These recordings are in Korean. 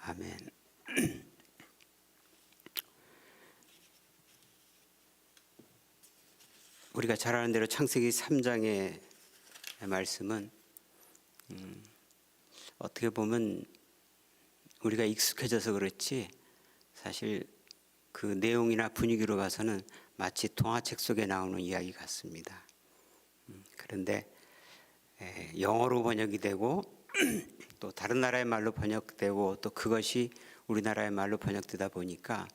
아멘. 우리가 잘 아는 대로 창세기 3장의 말씀은 어떻게 보면 우리가 익숙해져서 그렇지 사실 그 내용이나 분위기로 봐서는 마치 동화책 속에 나오는 이야기 같습니다. 그런데 영어로 번역이 되고 또 다른 나라의 말로 번역되고 또 그것이 우리나라의 말로 번역되다 보니까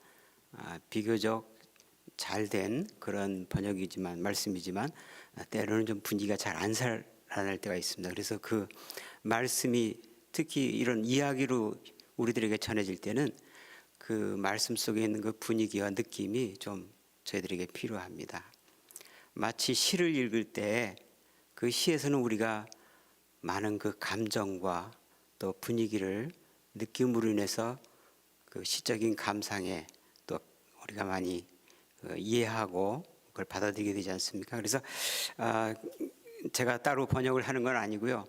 비교적 잘된 그런 번역이지만 말씀이지만 때로는 좀 분위기가 잘 안 살아날 때가 있습니다. 그래서 그 말씀이 특히 이런 이야기로 우리들에게 전해질 때는 그 말씀 속에 있는 그 분위기와 느낌이 좀 저희들에게 필요합니다. 마치 시를 읽을 때 그 시에서는 우리가 많은 그 감정과 또 분위기를 느낌으로 인해서 그 시적인 감상에 또 우리가 많이 이해하고 그걸 받아들이게 되지 않습니까? 그래서 제가 따로 번역을 하는 건 아니고요.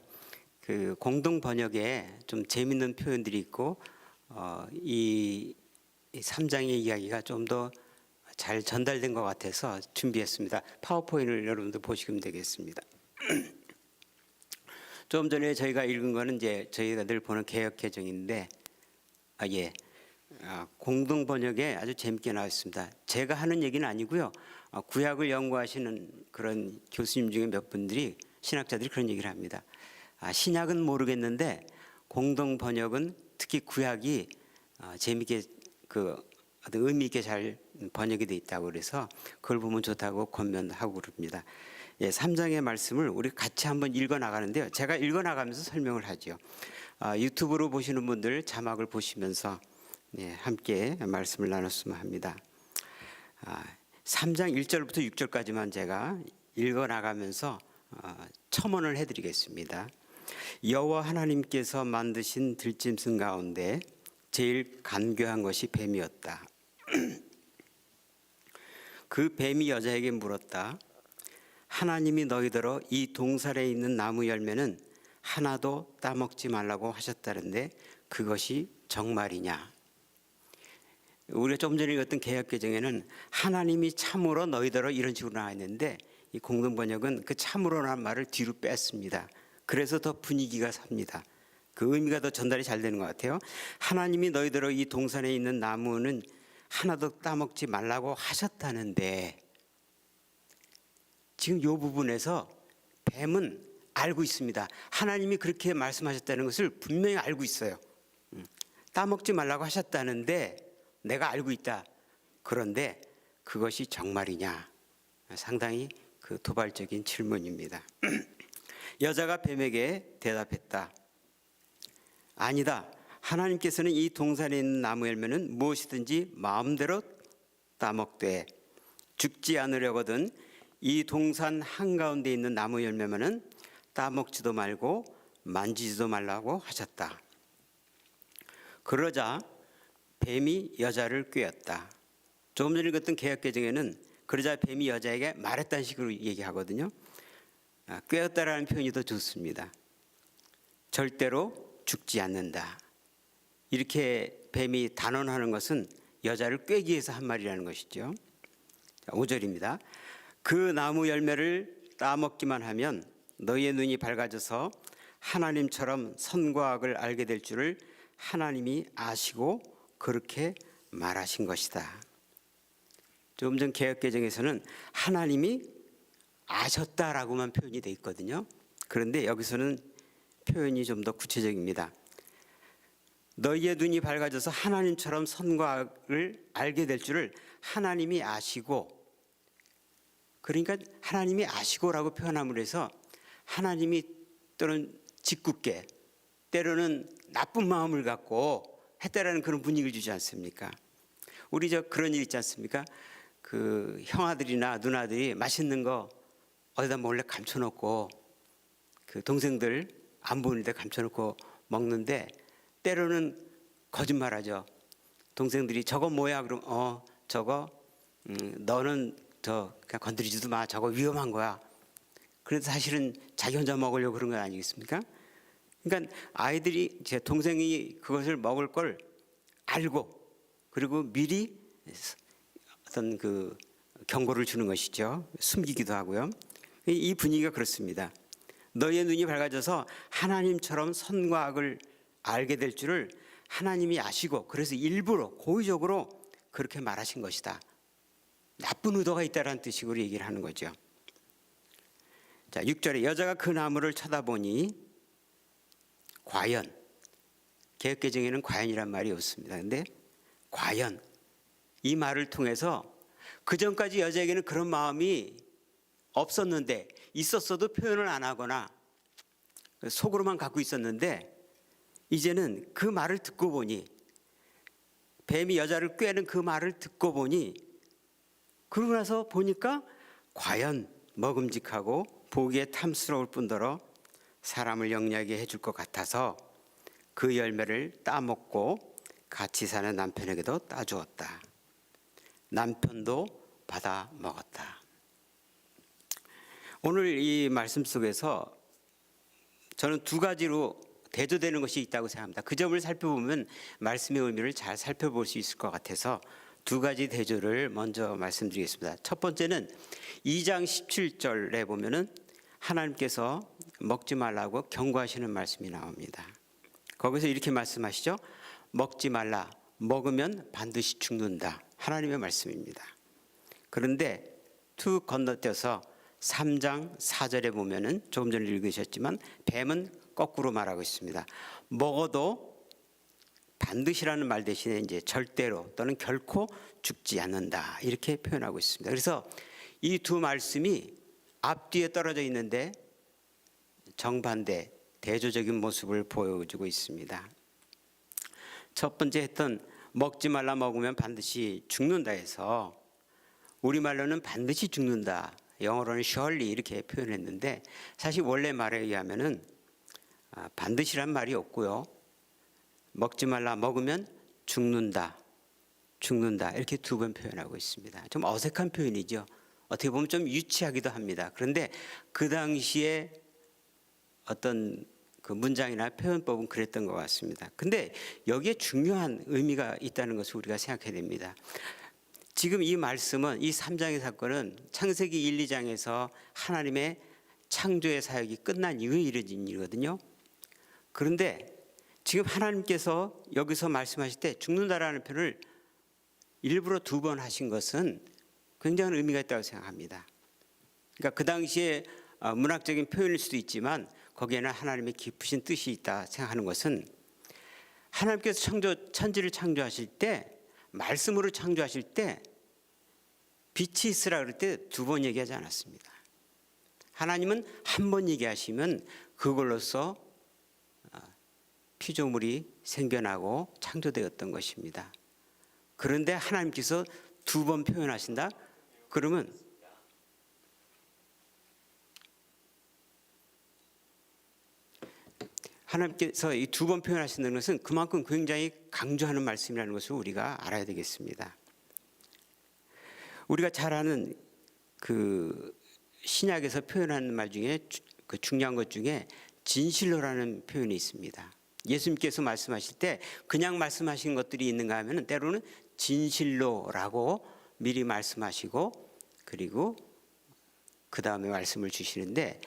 그 공동 번역에 좀 재밌는 표현들이 있고 이 3장의 이야기가 좀 더 잘 전달된 것 같아서 준비했습니다. 파워포인트를 여러분들 보시면 되겠습니다. 좀 전에 저희가 읽은 거는 이제 저희가 늘 보는 개역개정인데 공동 번역에 아주 재밌게 나왔습니다. 제가 하는 얘기는 아니고요. 구약을 연구하시는 그런 교수님 중에 몇 분들이 신학자들이 그런 얘기를 합니다. 신약은 모르겠는데 공동 번역은 특히 구약이 재밌게 그 어떤 의미 있게 잘 번역이 돼 있다고 그래서 그걸 보면 좋다고 권면하고 그럽니다. 3장의 말씀을 우리 같이 한번 읽어 나가는데요. 제가 읽어 나가면서 설명을 하죠. 유튜브로 보시는 분들 자막을 보시면서 함께 말씀을 나눴으면 합니다. 3장 1절부터 6절까지만 제가 읽어 나가면서 첨언을 해드리겠습니다. 여호와 하나님께서 만드신 들짐승 가운데 제일 간교한 것이 뱀이었다. 그 뱀이 여자에게 물었다. 하나님이 너희더러 이 동산에 있는 나무 열매는 하나도 따먹지 말라고 하셨다는데 그것이 정말이냐? 우리가 좀 전에 읽었던 개역개정에는 하나님이 참으로 너희더러 이런 식으로 나와 있는데 이 공동번역은 그 참으로라는 말을 뒤로 뺐습니다. 그래서 더 분위기가 삽니다. 그 의미가 더 전달이 잘 되는 것 같아요. 하나님이 너희더러 이 동산에 있는 나무는 하나도 따먹지 말라고 하셨다는데 지금 이 부분에서 뱀은 알고 있습니다. 하나님이 그렇게 말씀하셨다는 것을 분명히 알고 있어요. 따먹지 말라고 하셨다는데 내가 알고 있다. 그런데 그것이 정말이냐? 상당히 그 도발적인 질문입니다. 여자가 뱀에게 대답했다. 아니다. 하나님께서는 이 동산에 있는 나무 열매는 무엇이든지 마음대로 따먹되 죽지 않으려거든 이 동산 한가운데 있는 나무 열매만은 따먹지도 말고 만지지도 말라고 하셨다. 그러자 뱀이 여자를 꾀었다. 조금 전에 읽었던 개역개정에는 그러자 뱀이 여자에게 말했다는 식으로 얘기하거든요. 꾀었다라는 표현이 더 좋습니다. 절대로 죽지 않는다. 이렇게 뱀이 단언하는 것은 여자를 꾀기 위해서 한 말이라는 것이죠. 5절입니다. 그 나무 열매를 따먹기만 하면 너희의 눈이 밝아져서 하나님처럼 선과 악을 알게 될 줄을 하나님이 아시고 그렇게 말하신 것이다. 조금 전 개역개정에서는 하나님이 아셨다라고만 표현이 되어 있거든요. 그런데 여기서는 표현이 좀 더 구체적입니다. 너희의 눈이 밝아져서 하나님처럼 선과 악을 알게 될 줄을 하나님이 아시고, 그러니까 하나님이 아시고라고 표현함으로 해서 하나님이 또는 짓궂게 때로는 나쁜 마음을 갖고 했다라는 그런 분위기를 주지 않습니까? 우리 그런 일 있지 않습니까? 그 형아들이나 누나들이 맛있는 거 어디다 몰래 감춰놓고 그 동생들 안 보이는데 감춰놓고 먹는데 때로는 거짓말하죠. 동생들이 저거 뭐야? 그럼 저거 너는 그냥 건드리지도 마. 저거 위험한 거야. 그래도 사실은 자기 혼자 먹으려고 그런 거 아니겠습니까? 그러니까 아이들이 제 동생이 그것을 먹을 걸 알고 그리고 미리 어떤 그 경고를 주는 것이죠. 숨기기도 하고요. 이 분위기가 그렇습니다. 너희의 눈이 밝아져서 하나님처럼 선과 악을 알게 될 줄을 하나님이 아시고 그래서 일부러 고의적으로 그렇게 말하신 것이다. 나쁜 의도가 있다라는 뜻으로 얘기를 하는 거죠. 자, 6절에 여자가 그 나무를 쳐다보니 과연, 개역개정에는 과연이란 말이 없습니다. 근데 과연 이 말을 통해서 그 전까지 여자에게는 그런 마음이 없었는데 있었어도 표현을 안 하거나 속으로만 갖고 있었는데 이제는 그 말을 듣고 보니 뱀이 여자를 꾀는 그 말을 듣고 보니 그러고 나서 보니까 과연 먹음직하고 보기에 탐스러울 뿐더러 사람을 영리하게 해줄 것 같아서 그 열매를 따먹고 같이 사는 남편에게도 따주었다. 남편도 받아 먹었다. 오늘 이 말씀 속에서 저는 두 가지로 대조되는 것이 있다고 생각합니다. 그 점을 살펴보면 말씀의 의미를 잘 살펴볼 수 있을 것 같아서 두 가지 대조를 먼저 말씀드리겠습니다. 첫 번째는 2장 17절에 보면은 하나님께서 먹지 말라고 경고하시는 말씀이 나옵니다. 거기서 이렇게 말씀하시죠. 먹지 말라. 먹으면 반드시 죽는다. 하나님의 말씀입니다. 그런데 툭 건너뛰어서 3장 4절에 보면은 조금 전에 읽으셨지만 뱀은 거꾸로 말하고 있습니다. 먹어도 반드시라는 말 대신에 이제 절대로 또는 결코 죽지 않는다. 이렇게 표현하고 있습니다. 그래서 이 두 말씀이 앞뒤에 떨어져 있는데 정반대 대조적인 모습을 보여주고 있습니다. 첫 번째 했던 먹지 말라 먹으면 반드시 죽는다 해서 우리말로는 반드시 죽는다. 영어로는 surely 이렇게 표현했는데 사실 원래 말에 의하면은 반드시란 말이 없고요. 먹지 말라 먹으면 죽는다. 죽는다. 이렇게 두 번 표현하고 있습니다. 좀 어색한 표현이죠. 어떻게 보면 좀 유치하기도 합니다. 그런데 그 당시에 어떤 그 문장이나 표현법은 그랬던 것 같습니다. 근데 여기에 중요한 의미가 있다는 것을 우리가 생각해야 됩니다. 지금 이 말씀은 이 3장의 사건은 창세기 1, 2장에서 하나님의 창조의 사역이 끝난 이후에 이루어진 일이거든요. 그런데 지금 하나님께서 여기서 말씀하실 때 죽는다라는 표현을 일부러 두 번 하신 것은 굉장한 의미가 있다고 생각합니다. 그러니까 그 당시에 문학적인 표현일 수도 있지만 거기에는 하나님의 깊으신 뜻이 있다 생각하는 것은 하나님께서 천지를 창조하실 때 말씀으로 창조하실 때 빛이 있으라 그럴 때 두 번 얘기하지 않았습니다. 하나님은 한 번 얘기하시면 그걸로써 피조물이 생겨나고 창조되었던 것입니다. 그런데 하나님께서 두 번 표현하신다? 그러면 하나님께서 이 두 번 표현하신다는 것은 그만큼 굉장히 강조하는 말씀이라는 것을 우리가 알아야 되겠습니다. 우리가 잘 아는 그 신약에서 표현하는 말 중에 그 중요한 것 중에 진실로라는 표현이 있습니다. 예수님께서 말씀하실 때 그냥 말씀하신 것들이 있는가 하면 때로는 진실로라고 미리 말씀하시고 그리고 그 다음에 말씀을 주시는데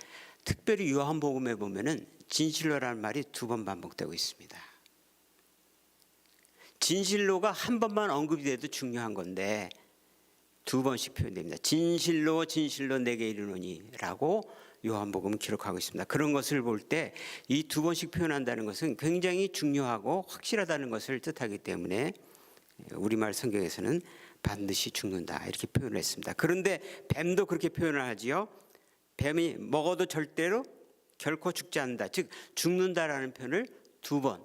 특별히 요한복음에 보면은 진실로라는 말이 두 번 반복되고 있습니다. 진실로가 한 번만 언급이 돼도 중요한 건데 두 번씩 표현됩니다. 진실로 진실로 내게 이르노니 라고 요한복음은 기록하고 있습니다. 그런 것을 볼 때 이 두 번씩 표현한다는 것은 굉장히 중요하고 확실하다는 것을 뜻하기 때문에 우리말 성경에서는 반드시 죽는다 이렇게 표현을 했습니다. 그런데 뱀도 그렇게 표현을 하지요. 뱀이 먹어도 절대로 결코 죽지 않는다. 즉 죽는다라는 표현을 두 번,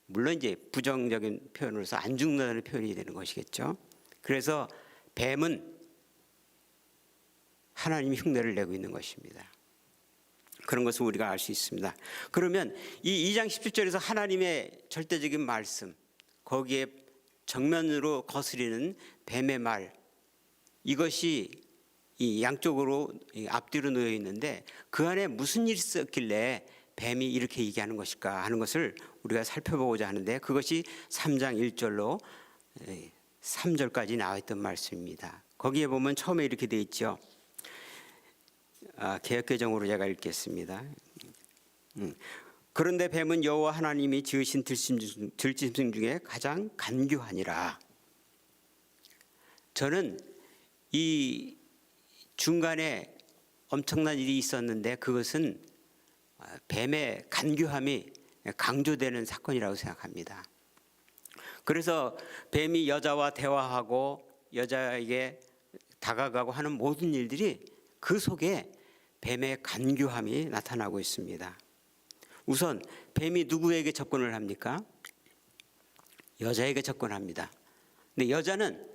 물론 이제 부정적인 표현으로서 안 죽는다는 표현이 되는 것이겠죠. 그래서 뱀은 하나님이 흉내를 내고 있는 것입니다. 그런 것을 우리가 알 수 있습니다. 그러면 이 2장 17절에서 하나님의 절대적인 말씀, 거기에 정면으로 거스리는 뱀의 말, 이것이 이 양쪽으로 앞뒤로 놓여 있는데 그 안에 무슨 일이 있었길래 뱀이 이렇게 얘기하는 것일까 하는 것을 우리가 살펴보고자 하는데, 그것이 3장 1절로 3절까지 나와 있던 말씀입니다. 거기에 보면 처음에 이렇게 돼 있죠. 개역개정으로 제가 읽겠습니다. 그런데 뱀은 여호와 하나님이 지으신 들짐승 중에 가장 간교하니라. 저는 이 중간에 엄청난 일이 있었는데 그것은 뱀의 간교함이 강조되는 사건이라고 생각합니다. 그래서 뱀이 여자와 대화하고 여자에게 다가가고 하는 모든 일들이 그 속에 뱀의 간교함이 나타나고 있습니다. 우선 뱀이 누구에게 접근을 합니까? 여자에게 접근합니다. 근데 여자는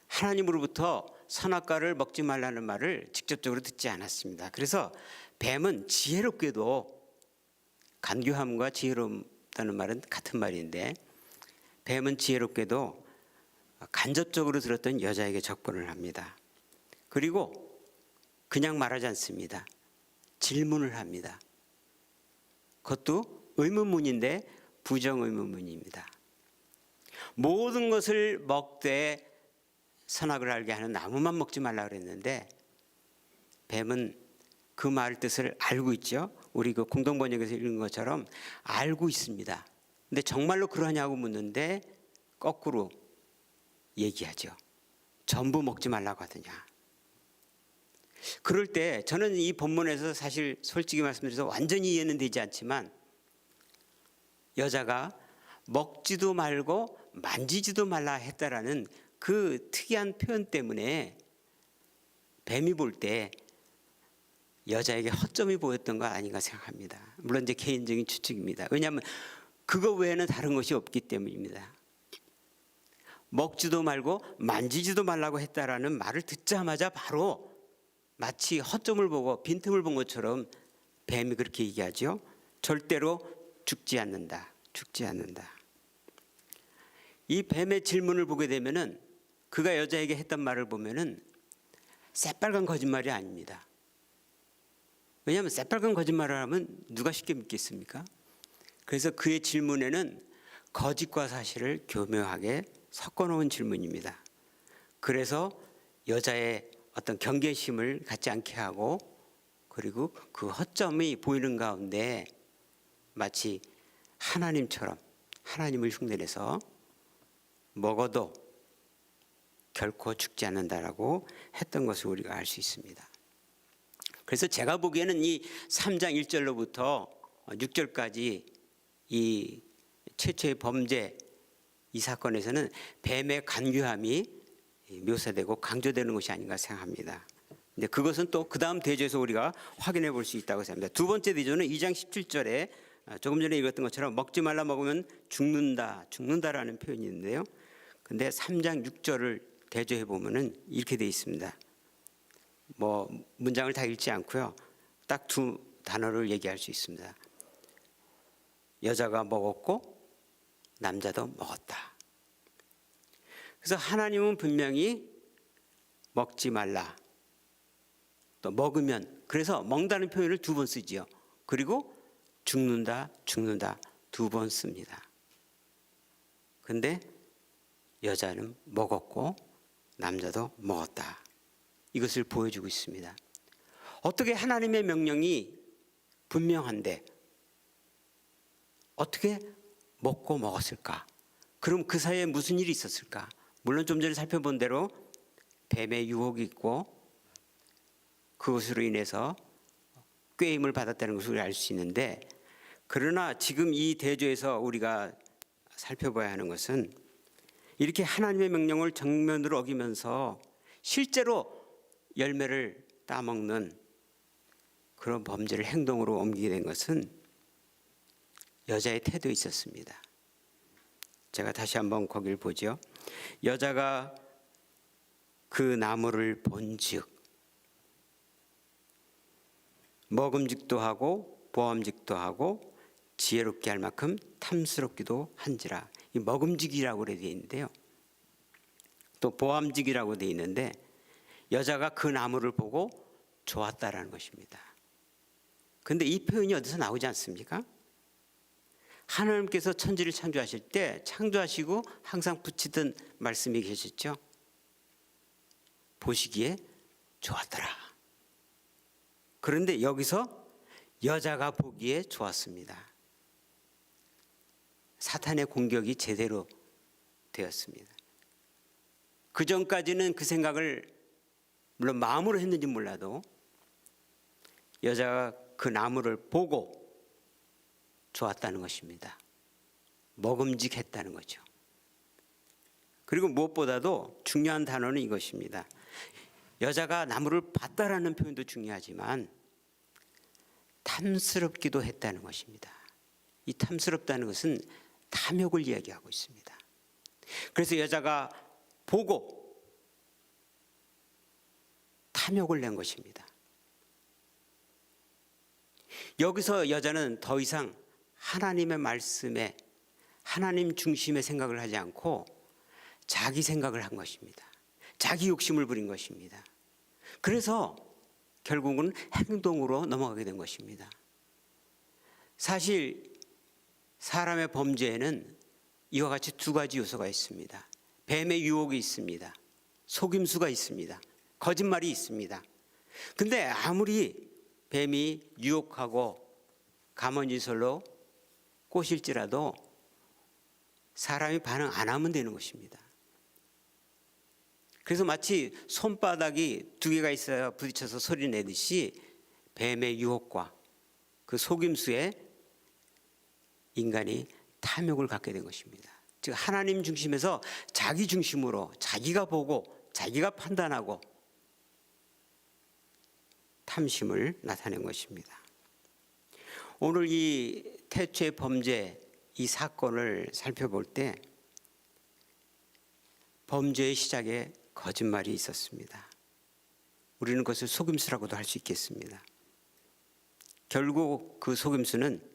하나님으로부터 선악과를 먹지 말라는 말을 직접적으로 듣지 않았습니다. 그래서 뱀은 지혜롭게도, 간교함과 지혜롭다는 말은 같은 말인데, 뱀은 지혜롭게도 간접적으로 들었던 여자에게 접근을 합니다. 그리고 그냥 말하지 않습니다. 질문을 합니다. 그것도 의문문인데 부정의문문입니다. 모든 것을 먹되 선악을 알게 하는 나무만 먹지 말라 그랬는데, 뱀은 그 말 뜻을 알고 있죠. 우리 그 공동번역에서 읽은 것처럼 알고 있습니다. 근데 정말로 그러냐고 묻는데 거꾸로 얘기하죠. 전부 먹지 말라고 하더냐. 그럴 때 저는 이 본문에서 사실 솔직히 말씀드려서 완전히 이해는 되지 않지만, 여자가 먹지도 말고 만지지도 말라 했다라는 그 특이한 표현 때문에 뱀이 볼 때 여자에게 허점이 보였던 거 아닌가 생각합니다. 물론 제 개인적인 추측입니다. 왜냐하면 그거 외에는 다른 것이 없기 때문입니다. 먹지도 말고 만지지도 말라고 했다라는 말을 듣자마자 바로 마치 허점을 보고 빈틈을 본 것처럼 뱀이 그렇게 얘기하죠. 절대로 죽지 않는다. 죽지 않는다. 이 뱀의 질문을 보게 되면은, 그가 여자에게 했던 말을 보면은 새빨간 거짓말이 아닙니다. 왜냐하면 새빨간 거짓말을 하면 누가 쉽게 믿겠습니까? 그래서 그의 질문에는 거짓과 사실을 교묘하게 섞어놓은 질문입니다. 그래서 여자의 어떤 경계심을 갖지 않게 하고, 그리고 그 허점이 보이는 가운데 마치 하나님처럼 하나님을 흉내내서 먹어도 결코 죽지 않는다라고 했던 것을 우리가 알 수 있습니다. 그래서 제가 보기에는 이 3장 1절로부터 6절까지 이 최초의 범죄, 이 사건에서는 뱀의 간교함이 묘사되고 강조되는 것이 아닌가 생각합니다. 근데 그것은 또 그 다음 대조에서 우리가 확인해 볼 수 있다고 생각합니다. 두 번째 대조는 2장 17절에 조금 전에 읽었던 것처럼 먹지 말라 먹으면 죽는다라는 표현이 있는데요. 근데 3장 6절을 대조해 보면은 이렇게 돼 있습니다. 뭐 문장을 다 읽지 않고요. 딱 두 단어를 얘기할 수 있습니다. 여자가 먹었고 남자도 먹었다. 그래서 하나님은 분명히 먹지 말라, 또 먹으면, 그래서 먹는다는 표현을 두 번 쓰지요. 그리고 죽는다 두 번 씁니다. 근데 여자는 먹었고 남자도 먹었다. 이것을 보여주고 있습니다. 어떻게 하나님의 명령이 분명한데 어떻게 먹고 먹었을까? 그럼 그 사이에 무슨 일이 있었을까? 물론 좀 전에 살펴본 대로 뱀의 유혹이 있고 그것으로 인해서 꾀임을 받았다는 것을 알 수 있는데, 그러나 지금 이 대조에서 우리가 살펴봐야 하는 것은 이렇게 하나님의 명령을 정면으로 어기면서 실제로 열매를 따먹는 그런 범죄를 행동으로 옮기게 된 것은 여자의 태도에 있었습니다. 제가 다시 한번 거기를 보죠. 여자가 그 나무를 본즉 먹음직도 하고 보암직도 하고 지혜롭게 할 만큼 탐스럽기도 한지라. 이 먹음직이라고 되어 있는데요. 또 보암직이라고 되어 있는데, 여자가 그 나무를 보고 좋았다라는 것입니다. 근데 이 표현이 어디서 나오지 않습니까? 하나님께서 천지를 창조하실 때 창조하시고 항상 붙이던 말씀이 계셨죠. 보시기에 좋았더라. 그런데 여기서 여자가 보기에 좋았습니다. 사탄의 공격이 제대로 되었습니다. 그 전까지는 그 생각을 물론 마음으로 했는지 몰라도 여자가 그 나무를 보고 좋았다는 것입니다. 먹음직했다는 거죠. 그리고 무엇보다도 중요한 단어는 이것입니다. 여자가 나무를 봤다라는 표현도 중요하지만 탐스럽기도 했다는 것입니다. 이 탐스럽다는 것은 탐욕을 이야기하고 있습니다. 그래서 여자가 보고 탐욕을 낸 것입니다. 여기서 여자는 더 이상 하나님의 말씀에 하나님 중심의 생각을 하지 않고 자기 생각을 한 것입니다. 자기 욕심을 부린 것입니다. 그래서 결국은 행동으로 넘어가게 된 것입니다. 사실 사람의 범죄에는 이와 같이 두 가지 요소가 있습니다. 뱀의 유혹이 있습니다. 속임수가 있습니다. 거짓말이 있습니다. 근데 아무리 뱀이 유혹하고 가만히설로 꼬실지라도 사람이 반응 안 하면 되는 것입니다. 그래서 마치 손바닥이 두 개가 있어야 부딪혀서 소리 내듯이 뱀의 유혹과 그 속임수에 인간이 탐욕을 갖게 된 것입니다. 즉 하나님 중심에서 자기 중심으로 자기가 보고 자기가 판단하고 탐심을 나타낸 것입니다. 오늘 이 태초의 범죄 이 사건을 살펴볼 때 범죄의 시작에 거짓말이 있었습니다. 우리는 그것을 속임수라고도 할 수 있겠습니다. 결국 그 속임수는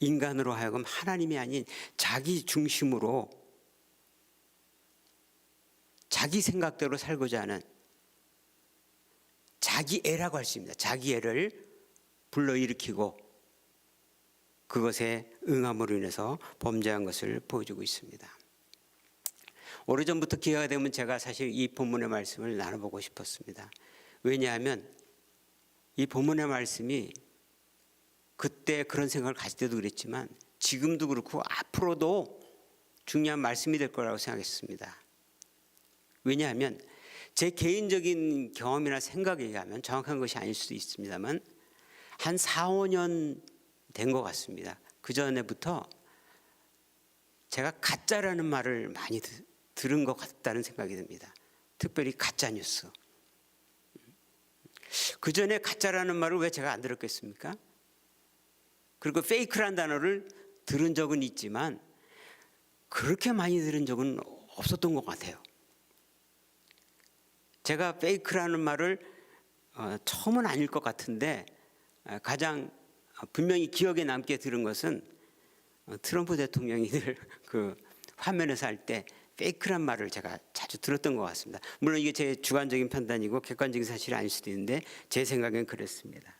인간으로 하여금 하나님이 아닌 자기 중심으로 자기 생각대로 살고자 하는 자기 애라고 할 수 있습니다. 자기 애를 불러일으키고 그것에 응함으로 인해서 범죄한 것을 보여주고 있습니다. 오래전부터 기회가 되면 제가 사실 이 본문의 말씀을 나눠보고 싶었습니다. 왜냐하면 이 본문의 말씀이 그때 그런 생각을 가질 때도 그랬지만 지금도 그렇고 앞으로도 중요한 말씀이 될 거라고 생각했습니다. 왜냐하면 제 개인적인 경험이나 생각에 의하면 정확한 것이 아닐 수도 있습니다만 한 4, 5년 된 것 같습니다. 그 전에부터 제가 가짜라는 말을 많이 들은 것 같다는 생각이 듭니다. 특별히 가짜 뉴스. 그 전에 가짜라는 말을 왜 제가 안 들었겠습니까? 그리고 페이크란 단어를 들은 적은 있지만 그렇게 많이 들은 적은 없었던 것 같아요. 제가 페이크라는 말을 처음은 아닐 것 같은데 가장 분명히 기억에 남게 들은 것은 트럼프 대통령이 늘 그 화면에서 할 때 페이크란 말을 제가 자주 들었던 것 같습니다. 물론 이게 제 주관적인 판단이고 객관적인 사실이 아닐 수도 있는데 제 생각엔 그랬습니다.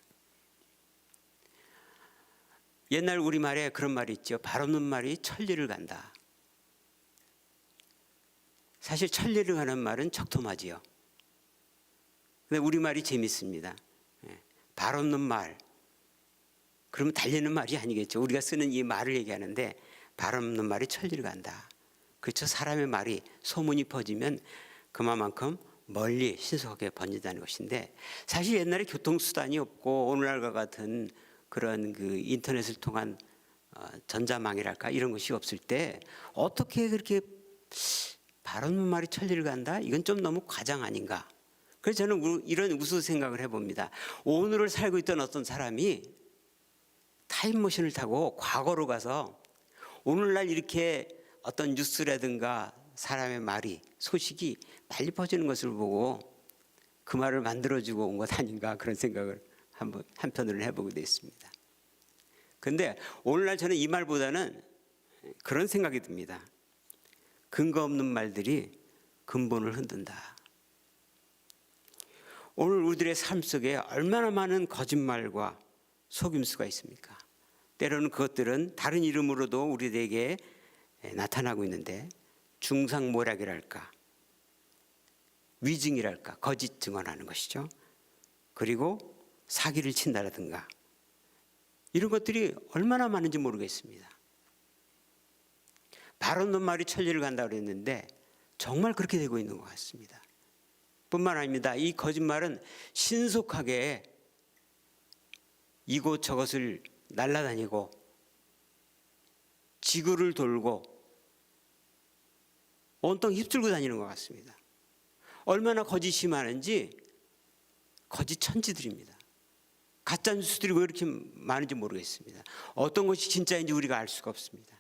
옛날 우리말에 그런 말이 있죠. 발 없는 말이 천리를 간다. 사실 천리를 가는 말은 적토마지요. 근데 우리말이 재밌습니다. 발 없는 말. 그러면 달리는 말이 아니겠죠. 우리가 쓰는 이 말을 얘기하는데 발 없는 말이 천리를 간다. 그렇죠. 사람의 말이 소문이 퍼지면 그만큼 멀리 신속하게 번진다는 것인데 사실 옛날에 교통수단이 없고 오늘날과 같은 그런 그 인터넷을 통한 전자망이랄까 이런 것이 없을 때 어떻게 그렇게 발 없는 말이 천리를 간다? 이건 좀 너무 과장 아닌가? 그래서 저는 이런 우수 생각을 해봅니다. 오늘을 살고 있던 어떤 사람이 타임머신을 타고 과거로 가서 오늘날 이렇게 어떤 뉴스라든가 사람의 말이 소식이 빨리 퍼지는 것을 보고 그 말을 만들어주고 온 것 아닌가 그런 생각을 한편으로는 해보게 됐습니다. 그런데 오늘날 저는 이 말보다는 그런 생각이 듭니다. 근거 없는 말들이 근본을 흔든다. 오늘 우리들의 삶 속에 얼마나 많은 거짓말과 속임수가 있습니까? 때로는 그것들은 다른 이름으로도 우리에게 나타나고 있는데 중상모략이랄까, 위증이랄까, 거짓 증언하는 것이죠. 그리고 사기를 친다라든가 이런 것들이 얼마나 많은지 모르겠습니다. 바른 놈말이 천리를 간다고 그랬는데 정말 그렇게 되고 있는 것 같습니다. 뿐만 아닙니다. 이 거짓말은 신속하게 이곳저곳을 날아다니고 지구를 돌고 온통 휩쓸고 다니는 것 같습니다. 얼마나 거짓이 많은지 거짓 천지들입니다. 가짜 뉴스들이 왜 이렇게 많은지 모르겠습니다. 어떤 것이 진짜인지 우리가 알 수가 없습니다.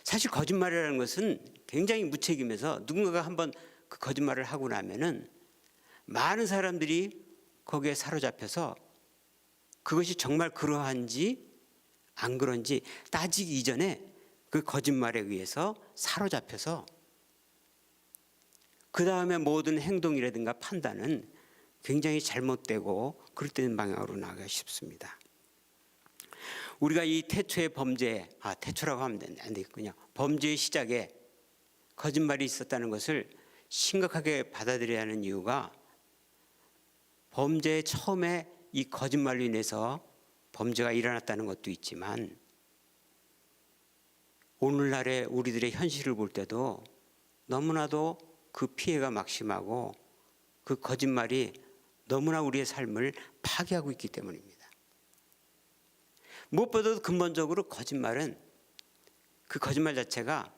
사실 거짓말이라는 것은 굉장히 무책임해서 누군가가 한번 그 거짓말을 하고 나면은 많은 사람들이 거기에 사로잡혀서 그것이 정말 그러한지 안 그런지 따지기 이전에 그 거짓말에 의해서 사로잡혀서 그 다음에 모든 행동이라든가 판단은 굉장히 잘못되고 그럴듯한 방향으로 나가기 쉽습니다. 우리가 이 태초의 범죄, 태초라고 하면 안 되겠군요. 범죄의 시작에 거짓말이 있었다는 것을 심각하게 받아들여야 하는 이유가 범죄의 처음에 이 거짓말로 인해서 범죄가 일어났다는 것도 있지만 오늘날의 우리들의 현실을 볼 때도 너무나도 그 피해가 막심하고 그 거짓말이 너무나 우리의 삶을 파괴하고 있기 때문입니다. 무엇보다도 근본적으로 거짓말은 그 거짓말 자체가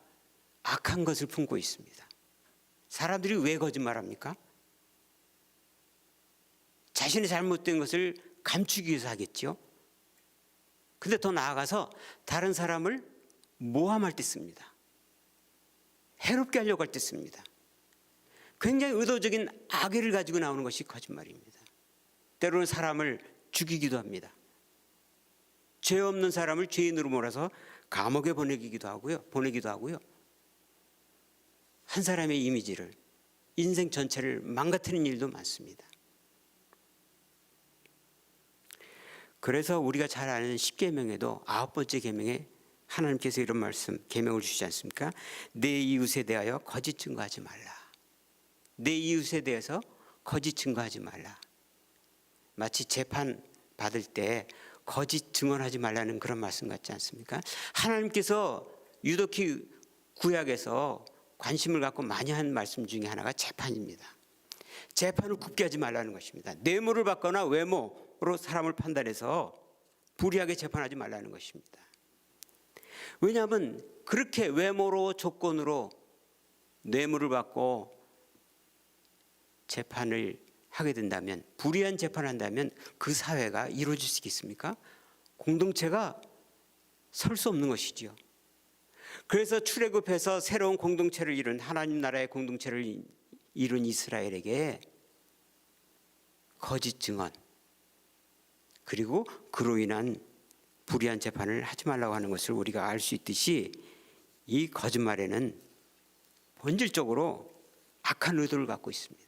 악한 것을 품고 있습니다. 사람들이 왜 거짓말합니까? 자신의 잘못된 것을 감추기 위해서 하겠죠. 근데 더 나아가서 다른 사람을 모함할 때 씁니다. 해롭게 하려고 할 때 씁니다. 굉장히 의도적인 악의를 가지고 나오는 것이 거짓말입니다. 때로는 사람을 죽이기도 합니다. 죄 없는 사람을 죄인으로 몰아서 감옥에 보내기도 하고요. 한 사람의 이미지를, 인생 전체를 망가뜨리는 일도 많습니다. 그래서 우리가 잘 아는 10계명에도 9번째 계명에 하나님께서 이런 말씀, 계명을 주시지 않습니까? 내 이웃에 대하여 거짓 증거하지 말라. 내 이웃에 대해서 거짓 증거하지 말라. 마치 재판 받을 때 거짓 증언하지 말라는 그런 말씀 같지 않습니까? 하나님께서 유독히 구약에서 관심을 갖고 많이 한 말씀 중에 하나가 재판입니다. 재판을 굽게 하지 말라는 것입니다. 뇌물을 받거나 외모로 사람을 판단해서 불의하게 재판하지 말라는 것입니다. 왜냐하면 그렇게 외모로 조건으로 뇌물을 받고 재판을 하게 된다면, 불의한 재판을 한다면 그 사회가 이루어질 수 있겠습니까? 공동체가 설 수 없는 것이지요. 그래서 출애굽해서 새로운 공동체를 이룬, 하나님 나라의 공동체를 이룬 이스라엘에게 거짓 증언, 그리고 그로 인한 불의한 재판을 하지 말라고 하는 것을 우리가 알 수 있듯이 이 거짓말에는 본질적으로 악한 의도를 갖고 있습니다.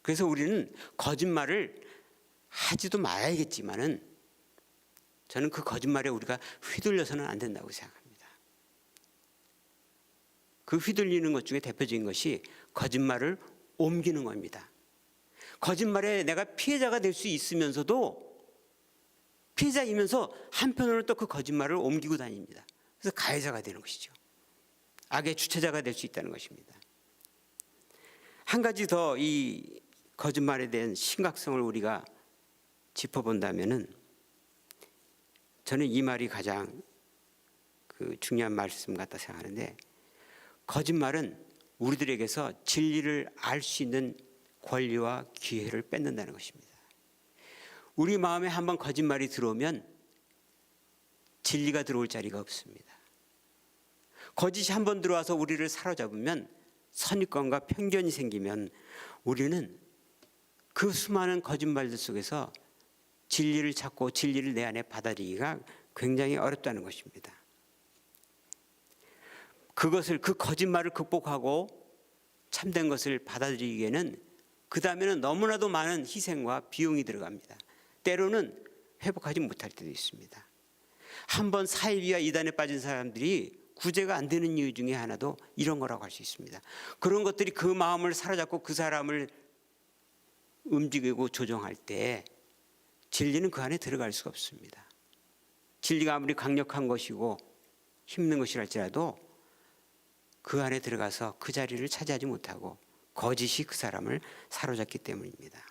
그래서 우리는 거짓말을 하지도 말아야겠지만은 저는 그 거짓말에 우리가 휘둘려서는 안 된다고 생각합니다. 그 휘둘리는 것 중에 대표적인 것이 거짓말을 옮기는 겁니다. 거짓말에 내가 피해자가 될 수 있으면서도 피해자이면서 한편으로는 또 그 거짓말을 옮기고 다닙니다. 그래서 가해자가 되는 것이죠. 악의 주체자가 될 수 있다는 것입니다. 한 가지 더 이 거짓말에 대한 심각성을 우리가 짚어본다면은 저는 이 말이 가장 중요한 말씀 같다 생각하는데, 거짓말은 우리들에게서 진리를 알 수 있는 권리와 기회를 뺏는다는 것입니다. 우리 마음에 한번 거짓말이 들어오면 진리가 들어올 자리가 없습니다. 거짓이 한번 들어와서 우리를 사로잡으면, 선입견과 편견이 생기면 우리는 그 수많은 거짓말들 속에서 진리를 찾고 진리를 내 안에 받아들이기가 굉장히 어렵다는 것입니다. 그 거짓말을 극복하고 참된 것을 받아들이기에는 그 다음에는 너무나도 많은 희생과 비용이 들어갑니다. 때로는 회복하지 못할 때도 있습니다. 한번 사이비와 이단에 빠진 사람들이 구제가 안 되는 이유 중에 하나도 이런 거라고 할 수 있습니다. 그런 것들이 그 마음을 사로잡고 그 사람을 움직이고 조종할 때 진리는 그 안에 들어갈 수가 없습니다. 진리가 아무리 강력한 것이고 힘든 것이랄지라도 그 안에 들어가서 그 자리를 차지하지 못하고 거짓이 그 사람을 사로잡기 때문입니다.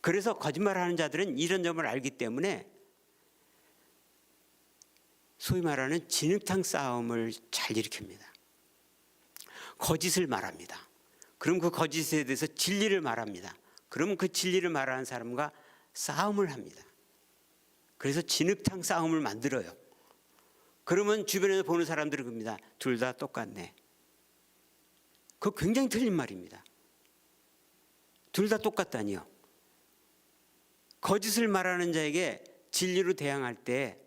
그래서 거짓말하는 자들은 이런 점을 알기 때문에 소위 말하는 진흙탕 싸움을 잘 일으킵니다. 거짓을 말합니다. 그럼 그 거짓에 대해서 진리를 말합니다. 그러면 그 진리를 말하는 사람과 싸움을 합니다. 그래서 진흙탕 싸움을 만들어요. 그러면 주변에서 보는 사람들은 그럽니다. 둘 다 똑같네. 그거 굉장히 틀린 말입니다. 둘 다 똑같다니요. 거짓을 말하는 자에게 진리로 대항할 때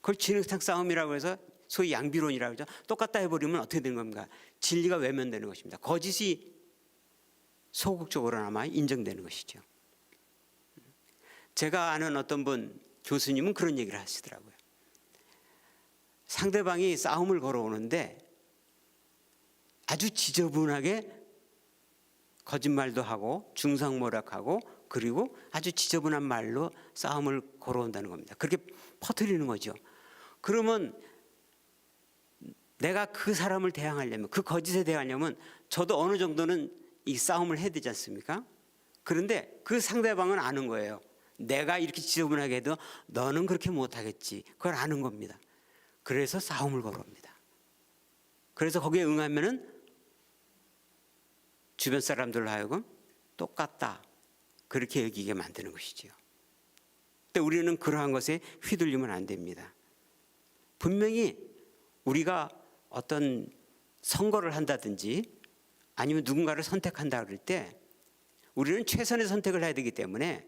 그걸 진흙탕 싸움이라고 해서 소위 양비론이라고 하죠. 똑같다 해버리면 어떻게 되는 겁니까? 진리가 외면되는 것입니다. 거짓이 소극적으로나마 인정되는 것이죠. 제가 아는 어떤 분 교수님은 그런 얘기를 하시더라고요. 상대방이 싸움을 걸어오는데 아주 지저분하게 거짓말도 하고 중상모략하고 그리고 아주 지저분한 말로 싸움을 걸어온다는 겁니다. 그렇게 퍼뜨리는 거죠. 그러면 내가 그 사람을 대항하려면, 그 거짓에 대항하려면 저도 어느 정도는 이 싸움을 해야 되지 않습니까? 그런데 그 상대방은 아는 거예요. 내가 이렇게 지저분하게 해도 너는 그렇게 못하겠지. 그걸 아는 겁니다. 그래서 싸움을 걸어옵니다. 그래서 거기에 응하면은 주변 사람들로 하여금 똑같다, 그렇게 여기게 만드는 것이지요. 근데 우리는 그러한 것에 휘둘리면 안 됩니다. 분명히 우리가 어떤 선거를 한다든지 아니면 누군가를 선택한다 그럴 때 우리는 최선의 선택을 해야 되기 때문에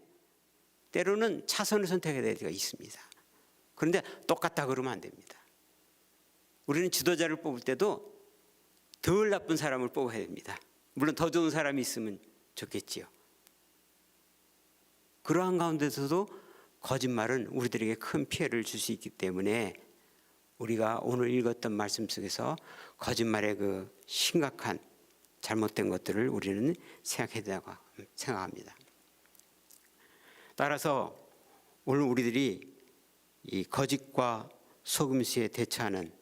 때로는 차선을 선택해야 될 때가 있습니다. 그런데 똑같다 그러면 안 됩니다. 우리는 지도자를 뽑을 때도 덜 나쁜 사람을 뽑아야 됩니다. 물론 더 좋은 사람이 있으면 좋겠지요. 그러한 가운데서도 거짓말은 우리들에게 큰 피해를 줄 수 있기 때문에 우리가 오늘 읽었던 말씀 속에서 거짓말의 그 심각한 잘못된 것들을 우리는 생각해야 된다고 생각합니다. 따라서 오늘 우리들이 이 거짓과 속임수에 대처하는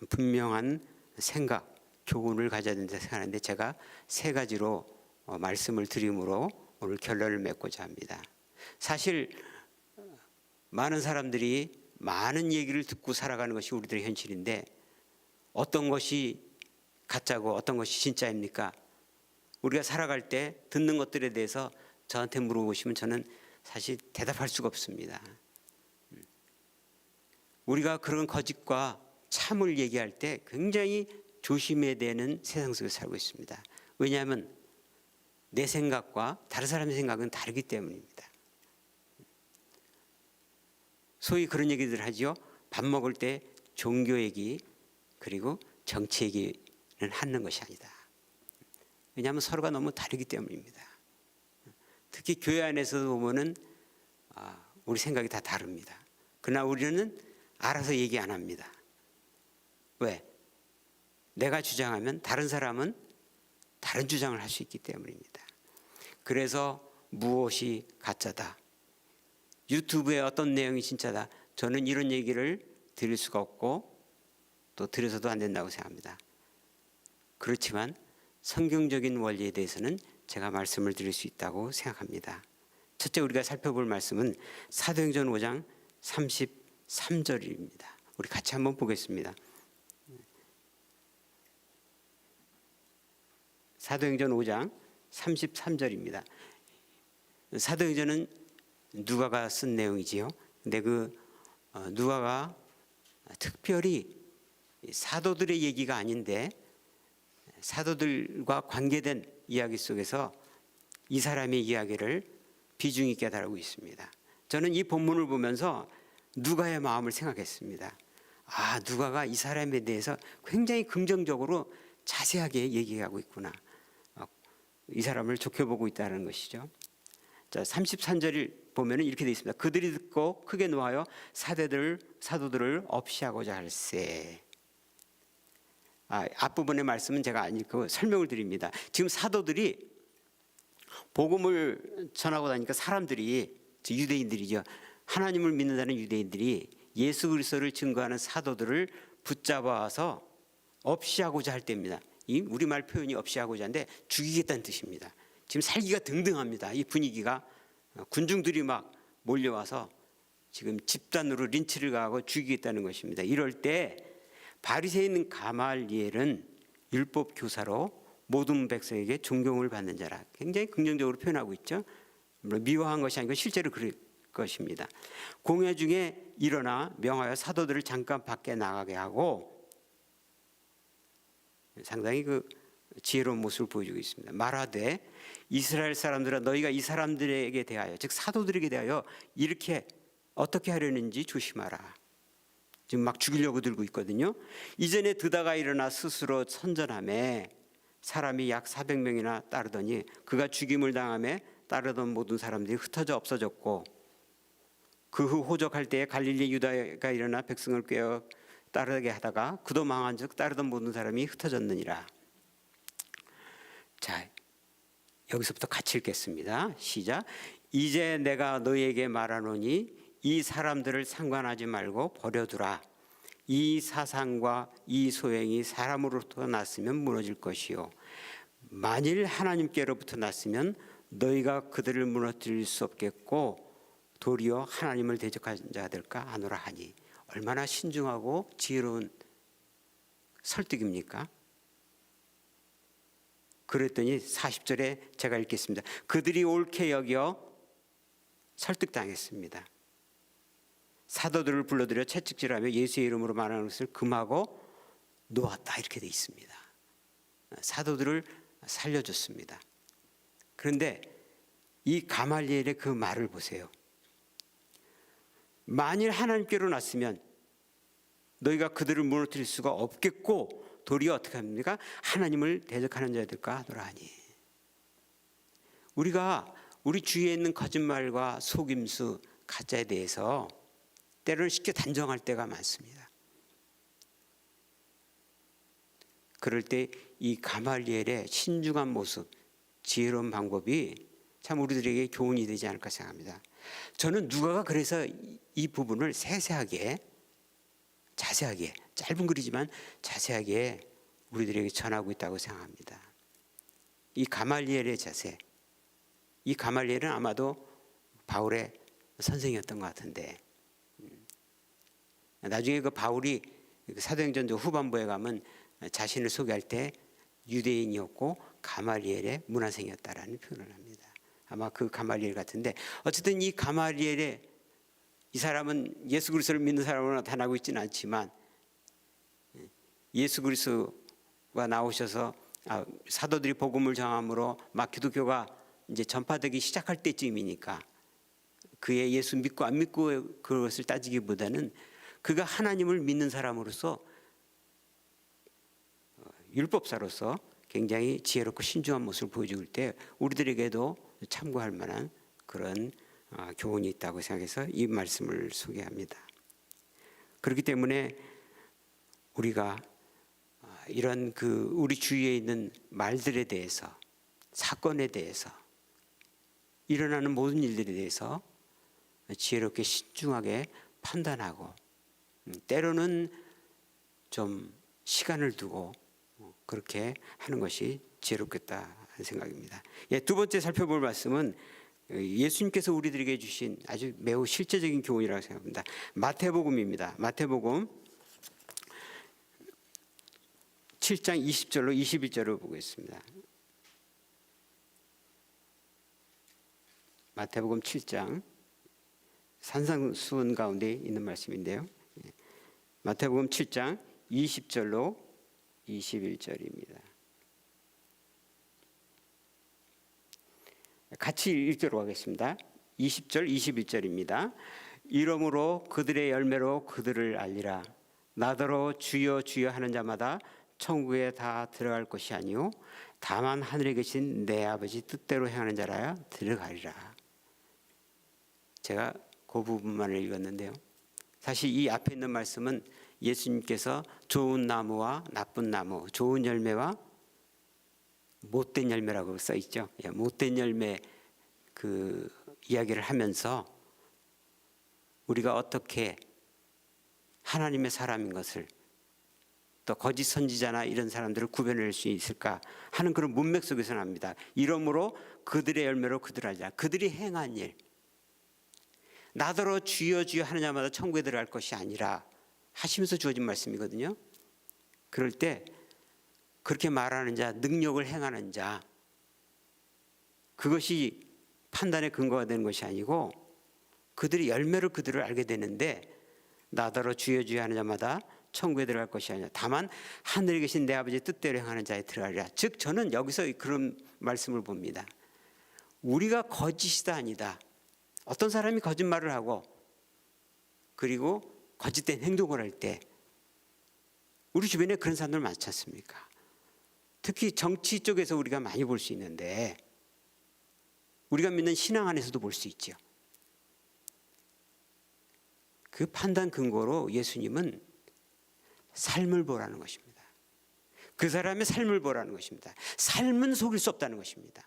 분명한 생각, 교훈을 가져야 된다고 생각하는데 제가 세 가지로 말씀을 드림으로 오늘 결론을 맺고자 합니다. 사실 많은 사람들이 많은 얘기를 듣고 살아가는 것이 우리들의 현실인데 어떤 것이 가짜고 어떤 것이 진짜입니까? 우리가 살아갈 때 듣는 것들에 대해서 저한테 물어보시면 저는 사실 대답할 수가 없습니다. 우리가 그런 거짓과 참을 얘기할 때 굉장히 조심해야 되는 세상 속에 살고 있습니다. 왜냐하면 내 생각과 다른 사람의 생각은 다르기 때문입니다. 소위 그런 얘기들 하죠. 밥 먹을 때 종교 얘기 그리고 정치 얘기는 하는 것이 아니다. 왜냐하면 서로가 너무 다르기 때문입니다. 특히 교회 안에서도 보면은 우리 생각이 다 다릅니다. 그러나 우리는 알아서 얘기 안 합니다. 왜? 내가 주장하면 다른 사람은 다른 주장을 할 수 있기 때문입니다. 그래서 무엇이 가짜다, 유튜브에 어떤 내용이 진짜다, 저는 이런 얘기를 드릴 수가 없고 또 드려서도 안 된다고 생각합니다. 그렇지만 성경적인 원리에 대해서는 제가 말씀을 드릴 수 있다고 생각합니다. 첫째 우리가 살펴볼 말씀은 사도행전 5장 33절입니다. 우리 같이 한번 보겠습니다. 사도행전 5장 33절입니다. 사도행전은 누가가 쓴 내용이지요. 근데 그 누가가 특별히 사도들의 얘기가 아닌데 사도들과 관계된 이야기 속에서 이 사람의 이야기를 비중 있게 다루고 있습니다. 저는 이 본문을 보면서 누가의 마음을 생각했습니다. 누가가 이 사람에 대해서 굉장히 긍정적으로 자세하게 얘기하고 있구나. 이 사람을 좋게 보고 있다는 것이죠. 자, 33절을 보면 이렇게 되어 있습니다. 그들이 듣고 크게 노하여 사도들을 없이하고자 할세. 앞부분의 말씀은 제가 안 읽고 설명을 드립니다. 지금 사도들이 복음을 전하고 다니까 사람들이, 유대인들이죠, 하나님을 믿는다는 유대인들이 예수 그리스도를 증거하는 사도들을 붙잡아서 없이하고자 할 때입니다. 이 우리말 표현이 없이하고자 하는데 죽이겠다는 뜻입니다. 지금 살기가 등등합니다. 이 분위기가 군중들이 막 몰려와서 지금 집단으로 린치를 가하고 죽이겠다는 것입니다. 이럴 때 바리새인 가말리엘은 율법 교사로 모든 백성에게 존경을 받는 자라, 굉장히 긍정적으로 표현하고 있죠. 물론 미화한 것이 아니고 실제로 그럴 것입니다. 공회 중에 일어나 명하여 사도들을 잠깐 밖에 나가게 하고, 상당히 그 지혜로운 모습을 보여주고 있습니다. 말하되 이스라엘 사람들아, 너희가 이 사람들에게 대하여, 즉 사도들에게 대하여 이렇게 어떻게 하려는지 조심하라. 지금 막 죽이려고 들고 있거든요. 이전에 드다가 일어나 스스로 선전하며 사람이 약 400명이나 따르더니 그가 죽임을 당하며 따르던 모든 사람들이 흩어져 없어졌고, 그 후 호적할 때에 갈릴리 유다가 일어나 백성을 꿰어 따르게 하다가 그도 망한즉 따르던 모든 사람이 흩어졌느니라. 자, 여기서부터 같이 읽겠습니다. 시작. 이제 내가 너희에게 말하노니 이 사람들을 상관하지 말고 버려두라. 이 사상과 이 소행이 사람으로부터 났으면 무너질 것이요, 만일 하나님께로부터 났으면 너희가 그들을 무너뜨릴 수 없겠고 도리어 하나님을 대적한 자들까 하노라 하니. 얼마나 신중하고 지혜로운 설득입니까? 그랬더니 40절에 제가 읽겠습니다. 그들이 옳게 여겨 설득당했습니다. 사도들을 불러들여 채찍질하며 예수의 이름으로 말하는 것을 금하고 놓았다, 이렇게 돼 있습니다. 사도들을 살려줬습니다. 그런데 이 가말리엘의 그 말을 보세요. 만일 하나님께로 났으면 너희가 그들을 무너뜨릴 수가 없겠고 도리어 어떻게 합니까? 하나님을 대적하는 자들과 하노라 하니. 우리가 우리 주위에 있는 거짓말과 속임수, 가짜에 대해서 때로는 쉽게 단정할 때가 많습니다. 그럴 때 이 가말리엘의 신중한 모습, 지혜로운 방법이 참 우리들에게 교훈이 되지 않을까 생각합니다. 저는 누가가 그래서 이 부분을 세세하게, 자세하게, 짧은 글이지만 자세하게 우리들에게 전하고 있다고 생각합니다. 이 가말리엘의 자세, 이 가말리엘은 아마도 바울의 선생이었던 것 같은데, 나중에 그 바울이 사도행전 후반부에 가면 자신을 소개할 때 유대인이었고 가말리엘의 문화생이었다라는 표현을 합니다. 아마 그 가말리엘 같은데, 어쨌든 이 가말리엘의, 이 사람은 예수 그리스도를 믿는 사람으로 나타나고 있지는 않지만 예수 그리스도가 나오셔서 사도들이 복음을 전함으로 막 기독교가 이제 전파되기 시작할 때쯤이니까 그의 예수 믿고 안 믿고 그것을 따지기보다는 그가 하나님을 믿는 사람으로서, 율법사로서 굉장히 지혜롭고 신중한 모습을 보여줄 때 우리들에게도 참고할 만한 그런 교훈이 있다고 생각해서 이 말씀을 소개합니다. 그렇기 때문에 우리가 이런 그 우리 주위에 있는 말들에 대해서, 사건에 대해서, 일어나는 모든 일들에 대해서 지혜롭게 신중하게 판단하고, 때로는 좀 시간을 두고 그렇게 하는 것이 지혜롭겠다 하는 생각입니다. 두 번째 살펴볼 말씀은 예수님께서 우리들에게 주신 아주 매우 실제적인 교훈이라고 생각합니다. 마태복음입니다. 마태복음 7장 20절로 21절을 보겠습니다. 마태복음 7장 산상수훈 가운데 있는 말씀인데요. 마태복음 7장 20절로 21절입니다. 같이 읽도록 하겠습니다. 20절 21절입니다. 이러므로 그들의 열매로 그들을 알리라. 나더러 주여 주여 하는 자마다 천국에 다 들어갈 것이 아니요 다만 하늘에 계신 내 아버지 뜻대로 행하는 자라야 들어가리라. 제가 그 부분만을 읽었는데요. 사실 이 앞에 있는 말씀은 예수님께서 좋은 나무와 나쁜 나무, 좋은 열매와 못된 열매라고 써 있죠. 못된 열매 그 이야기를 하면서 우리가 어떻게 하나님의 사람인 것을, 또 거짓 선지자나 이런 사람들을 구별할 수 있을까 하는 그런 문맥 속에서 납니다. 이러므로 그들의 열매로 그들 알자. 그들이 행한 일, 나더러 주여 주여 하는 자마다 천국에 들어갈 것이 아니라 하시면서 주어진 말씀이거든요. 그럴 때 그렇게 말하는 자, 능력을 행하는 자, 그것이 판단의 근거가 되는 것이 아니고 그들이 열매로 그들을 알게 되는데, 나더러 주여 주여 하는 자마다 천국에 들어갈 것이 아니라 다만 하늘에 계신 내 아버지의 뜻대로 행하는 자에 들어가리라. 즉 저는 여기서 그런 말씀을 봅니다. 우리가 거짓이다 아니다, 어떤 사람이 거짓말을 하고 그리고 거짓된 행동을 할 때 우리 주변에 그런 사람들 많지 않습니까? 특히 정치 쪽에서 우리가 많이 볼 수 있는데, 우리가 믿는 신앙 안에서도 볼 수 있죠. 그 판단 근거로 예수님은 삶을 보라는 것입니다. 그 사람의 삶을 보라는 것입니다. 삶은 속일 수 없다는 것입니다.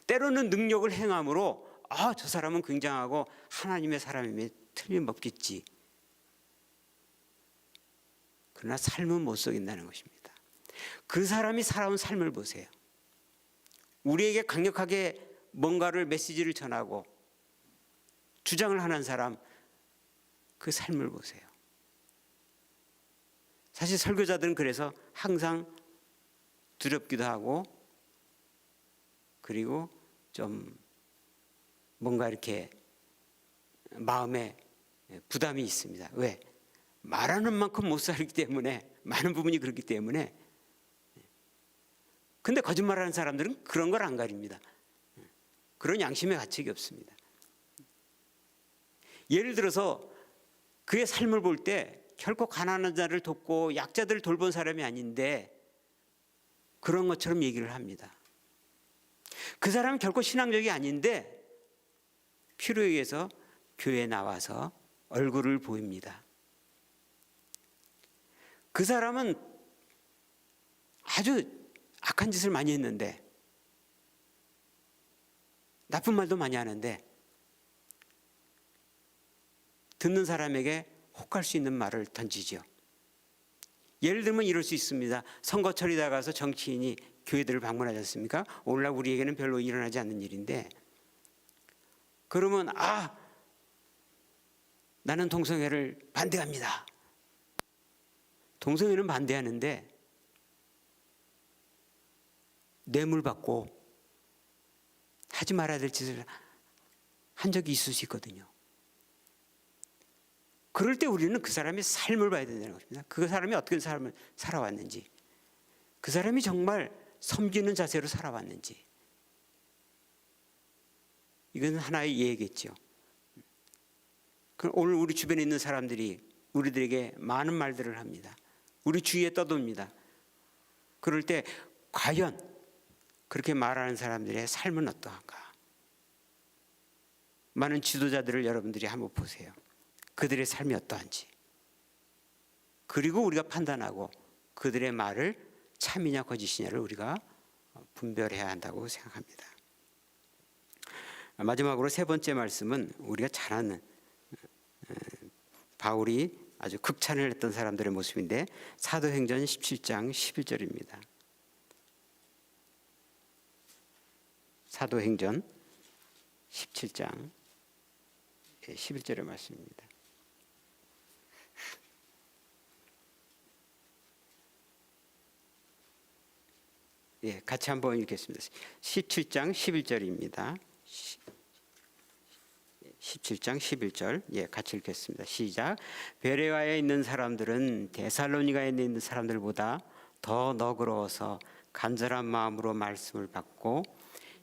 때로는 능력을 행함으로 저 사람은 굉장하고 하나님의 사람이면 틀림없겠지. 그러나 삶은 못 속인다는 것입니다. 그 사람이 살아온 삶을 보세요. 우리에게 강력하게 뭔가를 메시지를 전하고 주장을 하는 사람, 그 삶을 보세요. 사실 설교자들은 그래서 항상 두렵기도 하고 그리고 좀 뭔가 이렇게 마음에 부담이 있습니다. 왜? 말하는 만큼 못 살기 때문에, 많은 부분이 그렇기 때문에. 근데 거짓말하는 사람들은 그런 걸 안 가립니다. 그런 양심의 가책이 없습니다. 예를 들어서 그의 삶을 볼 때 결코 가난한 자를 돕고 약자들을 돌본 사람이 아닌데 그런 것처럼 얘기를 합니다. 그 사람은 결코 신앙적이 아닌데 필요에 의해서 교회에 나와서 얼굴을 보입니다. 그 사람은 아주 악한 짓을 많이 했는데, 나쁜 말도 많이 하는데 듣는 사람에게 혹할 수 있는 말을 던지죠. 예를 들면 이럴 수 있습니다. 선거철이다 가서 정치인이 교회들을 방문하지 않습니까? 오늘날 우리에게는 별로 일어나지 않는 일인데, 그러면 나는 동성애를 반대합니다. 동성애는 반대하는데 뇌물 받고 하지 말아야 될 짓을 한 적이 있을 수 있거든요. 그럴 때 우리는 그 사람의 삶을 봐야 된다는 것입니다. 그 사람이 어떻게 삶을 살아왔는지, 그 사람이 정말 섬기는 자세로 살아왔는지, 이건 하나의 예겠죠. 오늘 우리 주변에 있는 사람들이 우리들에게 많은 말들을 합니다. 우리 주위에 떠돕니다. 그럴 때 과연 그렇게 말하는 사람들의 삶은 어떠한가? 많은 지도자들을 여러분들이 한번 보세요. 그들의 삶이 어떠한지. 그리고 우리가 판단하고 그들의 말을 참이냐 거짓이냐를 우리가 분별해야 한다고 생각합니다. 마지막으로 세 번째 말씀은 우리가 잘 아는 바울이 아주 극찬을 했던 사람들의 모습인데, 사도행전 17장 11절입니다. 사도행전 17장 11절의 말씀입니다. 같이 한번 읽겠습니다. 17장 11절입니다. 17장 11절 같이 읽겠습니다. 시작. 베레아에 있는 사람들은 데살로니가에 있는 사람들보다 더 너그러워서 간절한 마음으로 말씀을 받고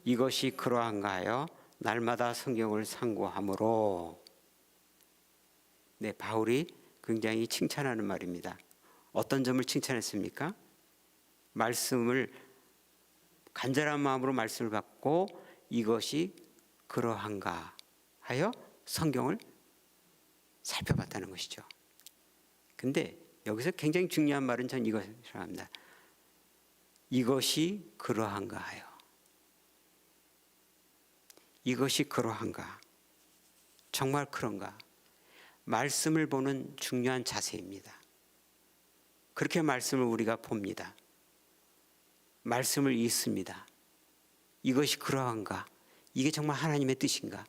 이것이 그러한가 하여 날마다 성경을 상고하므로. 바울이 굉장히 칭찬하는 말입니다. 어떤 점을 칭찬했습니까? 말씀을 간절한 마음으로 말씀을 받고 이것이 그러한가 하여 성경을 살펴봤다는 것이죠. 근데 여기서 굉장히 중요한 말은 전 이것을 합니다. 이것이 그러한가 하여. 이것이 그러한가. 정말 그런가. 말씀을 보는 중요한 자세입니다. 그렇게 말씀을 우리가 봅니다. 말씀을 읽습니다. 이것이 그러한가. 이게 정말 하나님의 뜻인가.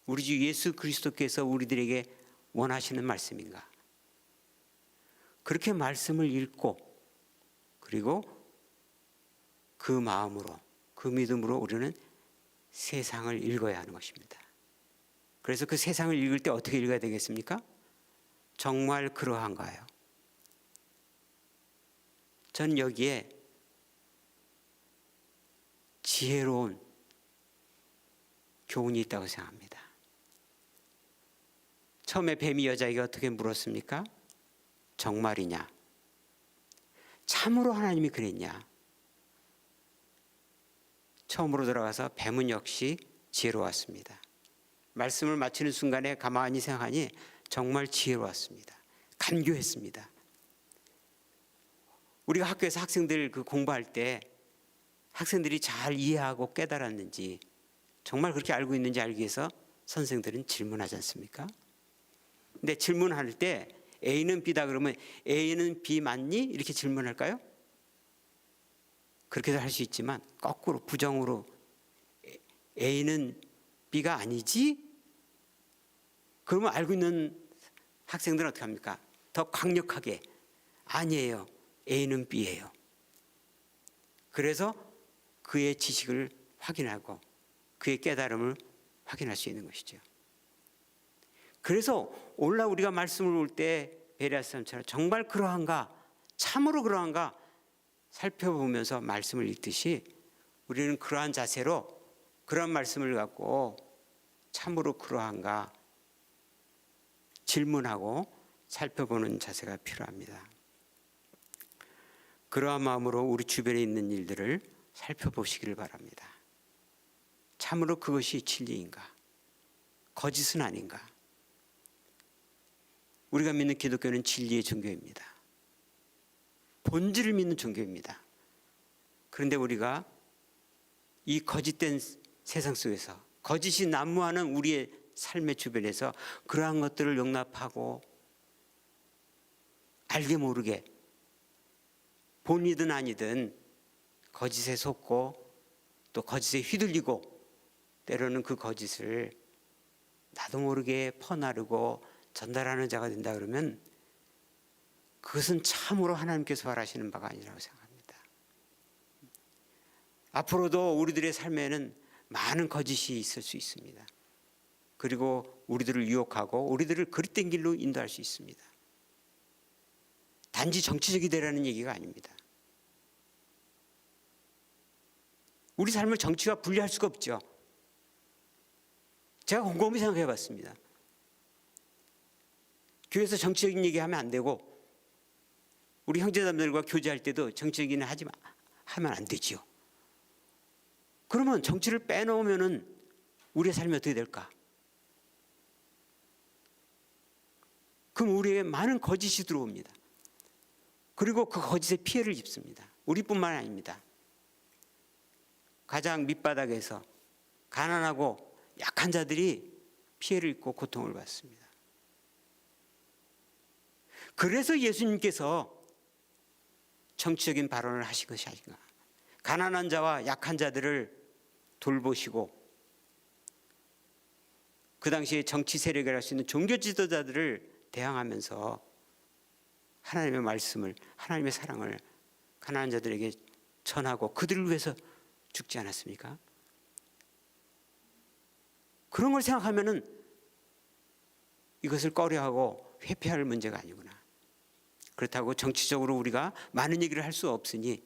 우리 주 예수 그리스도께서 우리들에게 원하시는 말씀인가. 그렇게 말씀을 읽고 그리고 그 마음으로 그 믿음으로 우리는 세상을 읽어야 하는 것입니다. 그래서 그 세상을 읽을 때 어떻게 읽어야 되겠습니까? 정말 그러한가요? 전 여기에 지혜로운 교훈이 있다고 생각합니다. 처음에 뱀이 여자에게 어떻게 물었습니까? 정말이냐? 참으로 하나님이 그랬냐? 처음으로 들어가서 뱀은 역시 지혜로웠습니다. 말씀을 마치는 순간에 가만히 생각하니 정말 지혜로웠습니다. 간교했습니다. 우리가 학교에서 학생들 공부할 때 학생들이 잘 이해하고 깨달았는지 정말 그렇게 알고 있는지 알기 위해서 선생들은 질문하지 않습니까? 근데 질문할 때 A는 B다 그러면 A는 B 맞니? 이렇게 질문할까요? 그렇게도 할 수 있지만 거꾸로 부정으로 A는 B가 아니지? 그러면 알고 있는 학생들은 어떻게 합니까? 더 강력하게 아니에요. A는 B예요. 그래서 그의 지식을 확인하고 그의 깨달음을 확인할 수 있는 것이죠. 그래서 오늘날 우리가 말씀을 올 때 베레아처럼 정말 그러한가, 참으로 그러한가 살펴보면서 말씀을 읽듯이 우리는 그러한 자세로 그러한 말씀을 갖고 참으로 그러한가 질문하고 살펴보는 자세가 필요합니다. 그러한 마음으로 우리 주변에 있는 일들을 살펴보시기를 바랍니다. 참으로 그것이 진리인가? 거짓은 아닌가? 우리가 믿는 기독교는 진리의 종교입니다. 본질을 믿는 종교입니다. 그런데 우리가 이 거짓된 세상 속에서 거짓이 난무하는 우리의 삶의 주변에서 그러한 것들을 용납하고 알게 모르게 본이든 아니든 거짓에 속고 또 거짓에 휘둘리고 때로는 그 거짓을 나도 모르게 퍼나르고 전달하는 자가 된다 그러면 그것은 참으로 하나님께서 바라시는 바가 아니라고 생각합니다. 앞으로도 우리들의 삶에는 많은 거짓이 있을 수 있습니다. 그리고 우리들을 유혹하고 우리들을 그릇된 길로 인도할 수 있습니다. 단지 정치적이 되라는 얘기가 아닙니다. 우리 삶을 정치와 분리할 수가 없죠. 제가 곰곰이 생각해 봤습니다. 교회에서 정치적인 얘기하면 안 되고 우리 형제자매들과 교제할 때도 정치적인 하면 안 되지요. 그러면 정치를 빼놓으면은 우리의 삶이 어떻게 될까? 그럼 우리에게 많은 거짓이 들어옵니다. 그리고 그 거짓에 피해를 입습니다. 우리뿐만 아닙니다. 가장 밑바닥에서 가난하고 약한 자들이 피해를 입고 고통을 받습니다. 그래서 예수님께서 정치적인 발언을 하신 것이 아닌가. 가난한 자와 약한 자들을 돌보시고 그 당시에 정치 세력이라 할 수 있는 종교 지도자들을 대항하면서 하나님의 말씀을, 하나님의 사랑을 가난한 자들에게 전하고 그들을 위해서 죽지 않았습니까? 그런 걸 생각하면은 이것을 꺼려하고 회피할 문제가 아니구나. 그렇다고 정치적으로 우리가 많은 얘기를 할 수 없으니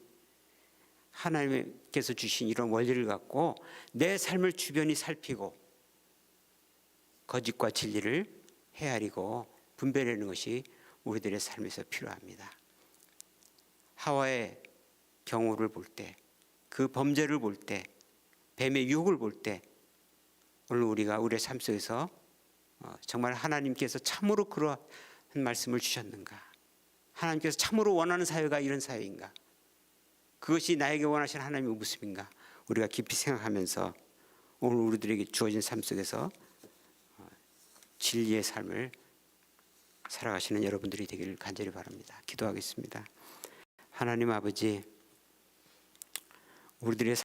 하나님께서 주신 이런 원리를 갖고 내 삶을 주변히 살피고 거짓과 진리를 헤아리고 분별하는 것이 우리들의 삶에서 필요합니다. 하와의 경우를 볼 때, 그 범죄를 볼 때, 뱀의 유혹을 볼 때 오늘 우리가 우리의 삶 속에서 정말 하나님께서 참으로 그러한 말씀을 주셨는가? 하나님께서 참으로 원하는 사회가 이런 사회인가? 그것이 나에게 원하시는 하나님의 모습인가? 우리가 깊이 생각하면서 오늘 우리들에게 주어진 삶 속에서 진리의 삶을 살아가시는 여러분들이 되기를 간절히 바랍니다. 기도하겠습니다. 하나님 아버지, 우리들의